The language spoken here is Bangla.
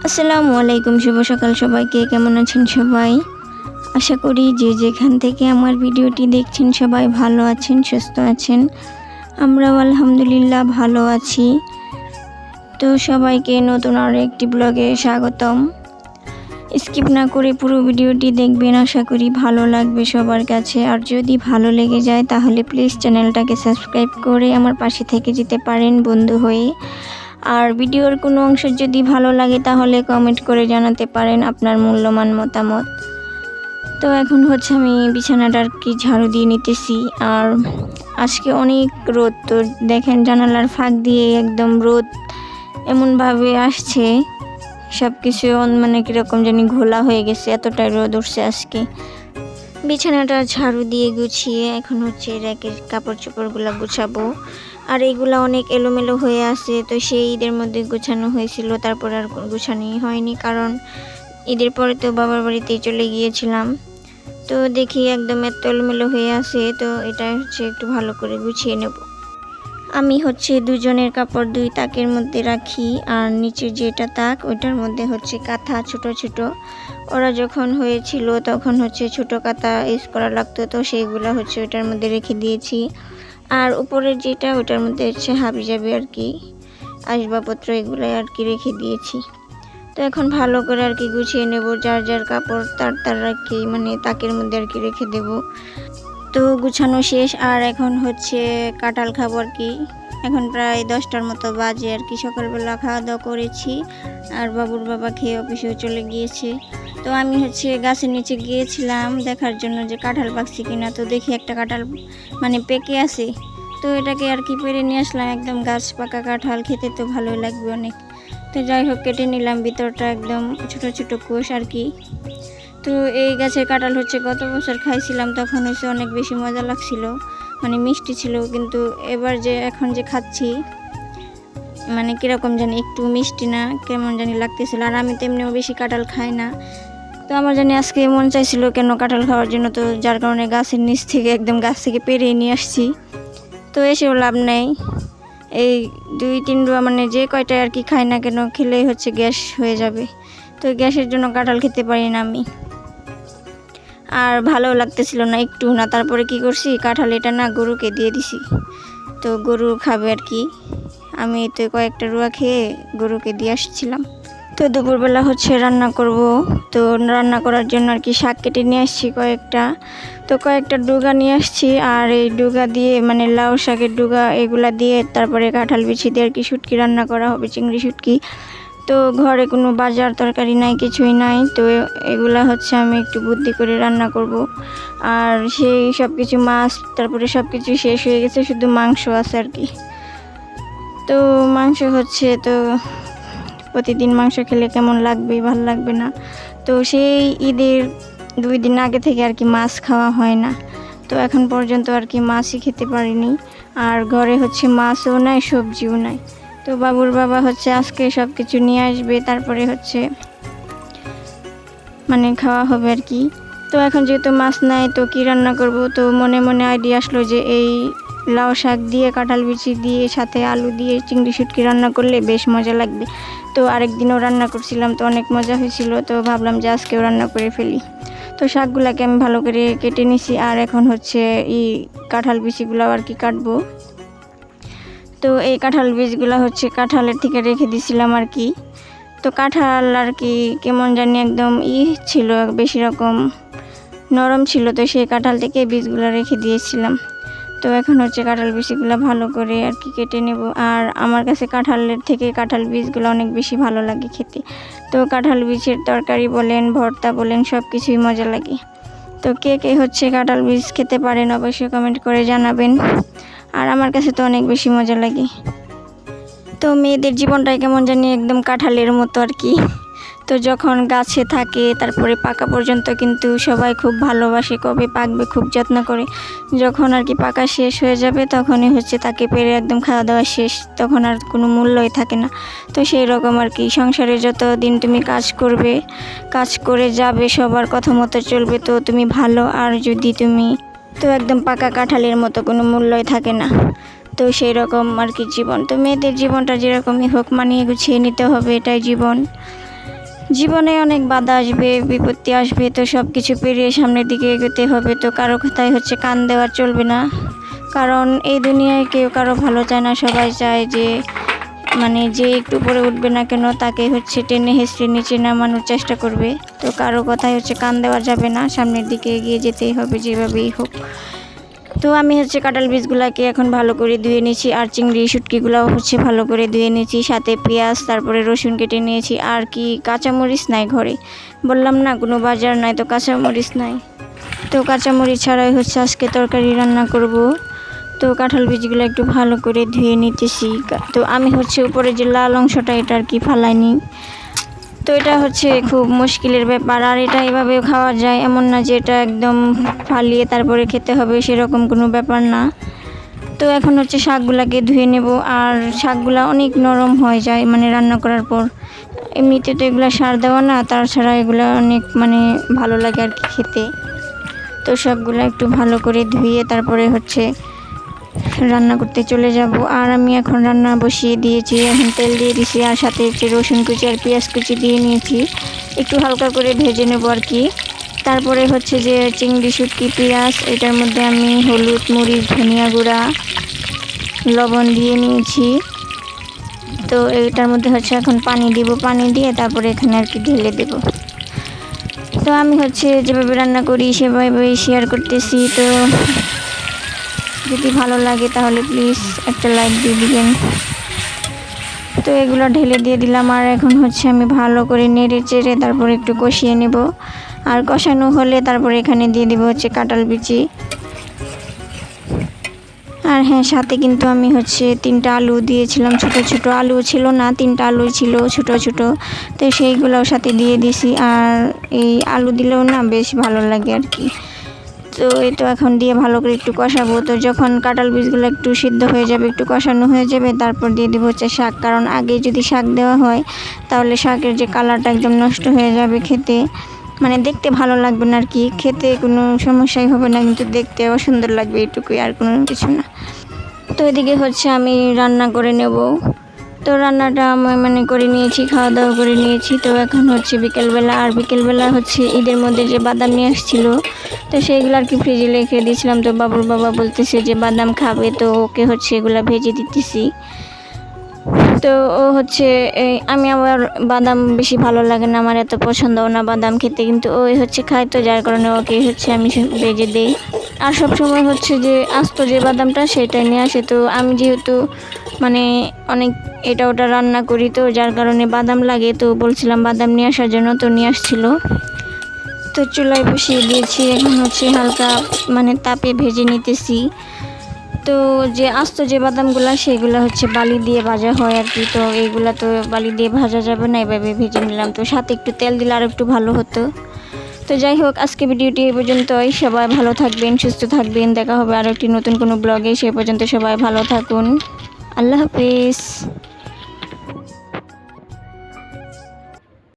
আসসালামু আলাইকুম, শুভ সকাল সবাইকে। কেমন আছেন সবাই? আশা করি যে যেখান থেকে আমার ভিডিওটি দেখছেন সবাই ভালো আছেন, সুস্থ আছেন। আমরাও আলহামদুলিল্লাহ ভালো আছি। তো সবাইকে নতুন আরও একটি ব্লগে স্বাগতম। স্কিপ না করে পুরো ভিডিওটি দেখবেন, আশা করি ভালো লাগবে সবার কাছে। আর যদি ভালো লেগে যায় তাহলে প্লিজ চ্যানেলটাকে সাবস্ক্রাইব করে আমার পাশে থেকে যেতে পারেন বন্ধু হয়ে। আর ভিডিওর কোনো অংশ যদি ভালো লাগে তাহলে কমেন্ট করে জানাতে পারেন আপনার মূল্যবান মতামত। তো এখন হচ্ছে আমি বিছানাটা ঝাড়ু দিয়ে নিতেছি। আর আজকে অনেক রোদ, তো দেখেন জানালার ফাঁক দিয়ে একদম রোদ এমনভাবে আসছে, সব কিছু মানে কীরকম জানি ঘোলা হয়ে গেছে, এতটাই রোদ উঠছে আজকে। বিছানাটা ঝাড়ু দিয়ে গুছিয়ে এখন হচ্ছে র্যাকের কাপড় চোপড়গুলো গুছাবো। আর এইগুলো অনেক এলোমেলো হয়ে আছে, তো সেই ঈদের মধ্যে গুছানো হয়েছিল, তারপর আর গুছানোই হয়নি, কারণ ঈদের পরে তো বাবার বাড়িতেই চলে গিয়েছিলাম। তো দেখি একদম এত এলোমেলো হয়ে আছে, তো এটা হচ্ছে একটু ভালো করে গুছিয়ে নেব। আমি হচ্ছে দুজনের কাপড় দুই তাকের মধ্যে রাখি, আর নিচের যেটা তাক ওইটার মধ্যে হচ্ছে কাঁথা ছোট ছোট। ওরা যখন হয়েছিল তখন হচ্ছে ছোট কাঁথা ইউজ করা লাগতো, তো সেইগুলো হচ্ছে ওইটার মধ্যে রেখে দিয়েছি। আর উপরের যেটা ওইটার মধ্যে হচ্ছে হাবিজাবি আর কি আসবাবপত্র এগুলাই আর কি রেখে দিয়েছি। তো এখন ভালো করে আর কি গুছিয়ে নেব, যার যার কাপড় তার তার আর কি মানে তাকের মধ্যে আর কি রেখে দেব। তো গুছানো শেষ। আর এখন হচ্ছে কাঁঠাল খাবো আর কি। এখন প্রায় 10টার মতো বাজে আর কি। সকালবেলা খাওয়া দাওয়া করেছি, আর বাবুর বাবা খেয়ে অফিসেও চলে গিয়েছে। তো আমি হচ্ছে গাছের নিচে গিয়েছিলাম দেখার জন্য যে কাঁঠাল পাকছে কিনা। তো দেখি একটা কাঁঠাল মানে পেকে আছে, তো এটাকে আর কি পেরে নিয়ে আসলাম। একদম গাছ পাকা কাঁঠাল, খেতে তো ভালোই লাগবে অনেক। তো যাই হোক কেটে নিলাম, ভিতরটা একদম ছোট ছোট কোষ আর কি। তো এই গাছের কাঁঠাল হচ্ছে গত বছর খাইছিলাম, তখন হচ্ছে অনেক বেশি মজা লাগছিল, মানে মিষ্টি ছিল। কিন্তু এবার যে এখন যে খাচ্ছি মানে কীরকম জানি একটু মিষ্টি না কেমন জানি লাগতেছিল। আর আমি তেমনিও বেশি কাঁঠাল খাই না, তো আমার জানি আজকে মন চাইছিল কেন কাঁঠাল খাওয়ার জন্য, তো যার কারণে গাছের নিচ থেকে একদম গাছ থেকে পেরিয়ে নিয়ে আসছি। তো এসেও লাভ নেই, এই 2-3 রুয়া মানে যে কয়টায় আর কি খাই না কেন খেলেই হচ্ছে গ্যাস হয়ে যাবে। তো গ্যাসের জন্য কাঁঠাল খেতে পারি না আমি, আর ভালো লাগতেছিল না একটু না। তারপরে কি করছি, কাঁঠাল এটা না গরুকে দিয়ে দিছি, তো গরু খাবে আর কি। আমি তো কয়েকটা রুয়া খেয়ে গরুকে দিয়ে আসছিলাম। তো দুপুরবেলা হচ্ছে রান্না করব। তো রান্না করার জন্য আর কি শাক কেটে নিয়ে আসছি কয়েকটা, তো কয়েকটা ডুগা নিয়ে আসছি। আর এই ডুগা দিয়ে মানে লাউ শাকের ডুগা এগুলা দিয়ে তারপরে কাঁঠাল বিচি দিয়ে আর কি শুটকি রান্না করা হবে, চিংড়ি শুটকি। তো ঘরে কোনো বাজার তরকারি নাই, কিছুই নাই, তো এগুলা হচ্ছে আমি একটু বুদ্ধি করে রান্না করব। আর সেই সব কিছু মাছ তারপরে সব কিছু শেষ হয়ে গেছে, শুধু মাংস আছে আর কি। তো মাংস হচ্ছে, তো প্রতিদিন মাংস খেলে কেমন লাগবে, ভালো লাগবে না। তো সেই ঈদের 2 দিন আগে থেকে আর কি মাছ খাওয়া হয় না, তো এখন পর্যন্ত আর কি মাছই খেতে পারিনি। আর ঘরে হচ্ছে মাছও নাই, সবজিও নাই। তো বাবুর বাবা হচ্ছে আজকে সব কিছু নিয়ে আসবে, তারপরে হচ্ছে মানে খাওয়া হবে আর কি। তো এখন যেহেতু মাছ নাই তো কি রান্না করব, তো মনে মনে আইডিয়া আসলো যে এই লাউ শাক দিয়ে কাঁঠাল বিচি দিয়ে সাথে আলু দিয়ে চিংড়ি শুটকি রান্না করলে বেশ মজা লাগবে। তো আরেকদিনও রান্না করছিলাম, তো অনেক মজা হয়েছিল, তো ভাবলাম যে আজকেও রান্না করে ফেলি। তো শাকগুলোকে আমি ভালো করে কেটে নিছি, আর এখন হচ্ছে এই কাঁঠাল বিচিগুলো আর কি কাটবো। তো এই কাঁঠাল বীজগুলো হচ্ছে কাঁঠালের থেকে রেখে দিছিলাম আর কি। তো কাঁঠাল আর কি কেমন জানি একদম ছিল, বেশি রকম নরম ছিল, তো সেই কাঁঠাল থেকে বীজগুলো রেখে দিয়েছিলাম। তো এখন হচ্ছে কাঁঠাল বীজগুলো ভালো করে আর কি কেটে নেব। আর আমার কাছে কাঁঠালের থেকে কাঁঠাল বীজগুলো অনেক বেশি ভালো লাগে খেতে। তো কাঁঠাল বীজের তরকারি বলেন, ভর্তা বলেন, সব কিছুই মজা লাগে। তো কে কে হচ্ছে কাঁঠাল বীজ খেতে পারেন অবশ্যই কমেন্ট করে জানাবেন। আর আমার কাছে তো অনেক বেশি মজা লাগে। তো মেয়েদের জীবনটাই কেমন জানি একদম কাঁঠালের মতো আর কি। তো যখন গাছে থাকে তারপরে পাকা পর্যন্ত কিন্তু সবাই খুব ভালোবাসে, কবে পাকবে খুব যত্ন করে। যখন আর কি পাকা শেষ হয়ে যাবে তখনই হচ্ছে তাকে পেরে একদম খাওয়া দাওয়া শেষ, তখন আর কোনো মূল্যই থাকে না। তো সেই রকম আর কি, সংসারে যত দিন তুমি কাজ করবে, কাজ করে যাবে, সবার কথা মতো চলবে, তো তুমি ভালো। আর যদি তুমি তো একদম পাকা কাঁঠালের মতো কোনো মূল্যই থাকে না। তো সেই রকম আর কি জীবন। তো মেয়েদের জীবনটা যেরকমই হোক মানিয়ে গুছিয়ে নিতে হবে, এটাই জীবন। জীবনে অনেক বাধা আসবে, বিপত্তি আসবে, তো সব কিছু পেরিয়ে সামনের দিকে এগোতে হবে। তো কারো কথায় হচ্ছে কান দেওয়া চলবে না, কারণ এই দুনিয়ায় কেউ কারো ভালো চায় না। সবাই চায় যে মানে যে একটু পরে উঠবে না কেন তাকে হচ্ছে টেনে হেঁচড়ে নিচে নামানোর চেষ্টা করবে। তো কারো কথায় হচ্ছে কান দেওয়া যাবে না, সামনের দিকে এগিয়ে যেতেই হবে যেভাবেই হোক। তো আমি হচ্ছে কাঁঠাল বীজগুলোকে এখন ভালো করে ধুয়ে নিয়েছি, আর চিংড়ি শুটকিগুলোও হচ্ছে ভালো করে ধুয়ে নিয়েছি, সাথে পেঁয়াজ তারপরে রসুন কেটে নিয়েছি। আর কি কাঁচামরিচ নাই ঘরে, বললাম না কোনো বাজার নাই, তো কাঁচামরিচ নাই। তো কাঁচামরিচ ছাড়াই হচ্ছে আজকে তরকারি রান্না করব। তো কাঁঠাল বীজগুলো একটু ভালো করে ধুয়ে নিতেছি। তো আমি হচ্ছে উপরে যে লাল অংশটা এটা আর কি ফালাইনি। তো এটা হচ্ছে খুব মুশকিলের ব্যাপার, আর এটা এভাবে খাওয়া যায় এমন না যে এটা একদম ফালিয়ে তারপরে খেতে হবে, সেরকম কোনো ব্যাপার না। তো এখন হচ্ছে শাকগুলাকে ধুয়ে নেব, আর শাকগুলা অনেক নরম হয়ে যায় মানে রান্না করার পর। এমনিতে তো এগুলো সার দেওয়া না, তাছাড়া এগুলো অনেক মানে ভালো লাগে আর কি খেতে। তো সবগুলো একটু ভালো করে ধুয়ে তারপরে হচ্ছে রান্না করতে চলে যাব। আর আমি এখন রান্না বসিয়ে দিয়েছি, এখন তেল দিয়ে দিয়েছি, আর সাথে হচ্ছে রসুন কুচি আর পেঁয়াজ কুচি দিয়ে নিয়েছি, একটু হালকা করে ভেজে নেব আর কি। তারপরে হচ্ছে যে চিংড়ি শুটকি পেঁয়াজ, এটার মধ্যে আমি হলুদ মরিচ ধনিয়া গুঁড়া লবণ দিয়ে নিয়েছি। তো এটার মধ্যে হচ্ছে এখন পানি দিব, পানি দিয়ে তারপরে এখানে আর কি ঢেলে দেব। তো আমি হচ্ছে যেভাবে রান্না করি সেভাবেই শেয়ার করতেছি। তো যদি ভালো লাগে তাহলে প্লিজ একটা লাইক দিয়ে দিবেন। তো এগুলো ঢেলে দিয়ে দিলাম, আর এখন হচ্ছে আমি ভালো করে নেড়ে চেড়ে তারপরে একটু কষিয়ে নেব। আর কষানো হলে তারপরে এখানে দিয়ে দিব হচ্ছে কাঁঠাল বিচি। আর হ্যাঁ, সাথে কিন্তু আমি হচ্ছে 3টা আলু দিয়েছিলাম, ছোট ছোট আলু ছিল না, 3টা আলু ছিল ছোট ছোট, তো সেইগুলোও সাথে দিয়ে দিছি। আর এই আলু দিলেও না বেশ ভালো লাগে আর কি। তো এই তো এখন দিয়ে ভালো করে একটু কষাবো। তো যখন কাঁঠাল বীজগুলো একটু সিদ্ধ হয়ে যাবে, একটু কষানো হয়ে যাবে, তারপর দিয়ে দেবো হচ্ছে শাক, কারণ আগে যদি শাক দেওয়া হয় তাহলে শাকের যে কালারটা একদম নষ্ট হয়ে যাবে, খেতে মানে দেখতে ভালো লাগবে না আর কি। খেতে কোনো সমস্যাই হবে না, কিন্তু দেখতে অসুন্দর লাগবে, এটুকুই, আর কোনো কিছু না। তো এদিকে হচ্ছে আমি রান্না করে নেব। তো রান্নাটা আমি মানে করে নিয়েছি, খাওয়া দাওয়া করে নিয়েছি। তো এখন হচ্ছে বিকেলবেলা, আর বিকেলবেলা হচ্ছে ঈদের মধ্যে যে বাদাম নিয়ে আসছিলো, তো সেইগুলো আর কি ফ্রিজে রেখে দিয়েছিলাম। তো বাবুর বাবা বলতেছে যে বাদাম খাবে, তো ওকে হচ্ছে এগুলা ভেজে দিতেছি। তো ও হচ্ছে আমি আবার বাদাম বেশি ভালো লাগে না, আমার এত পছন্দও না বাদাম খেতে, কিন্তু ওই হচ্ছে খায়, তো যার কারণে ওকে হচ্ছে আমি ভেজে দিই। আর সব সময় হচ্ছে যে আস্ত যে বাদামটা সেটাই নিয়ে আসে। তো আমি যেহেতু মানে অনেক এটা ওটা রান্না করি, তো যার কারণে বাদাম লাগে, তো বলছিলাম বাদাম নিয়ে আসার জন্য, তো নিয়ে আসছিল। তো চুলায় বসিয়ে দিয়েছি, এখন হচ্ছে হালকা মানে তাপে ভেজে নিতেছি। তো যে আস্ত যে বাদামগুলো সেগুলো হচ্ছে বালি দিয়ে ভাজা হয় আর কি, তো এইগুলা তো বালি দিয়ে ভাজা যাবে না, এভাবে ভেজে নিলাম। তো সাথে একটু তেল দিলে আর একটু ভালো হতো। তো যাই হোক, আজকে ভিডিওটি এই পর্যন্তই। সবাই ভালো থাকবেন, সুস্থ থাকবেন, দেখা হবে আরও একটি নতুন কোনো ব্লগে। সে পর্যন্ত সবাই ভালো থাকুন, আল্লাহ হাফিজ।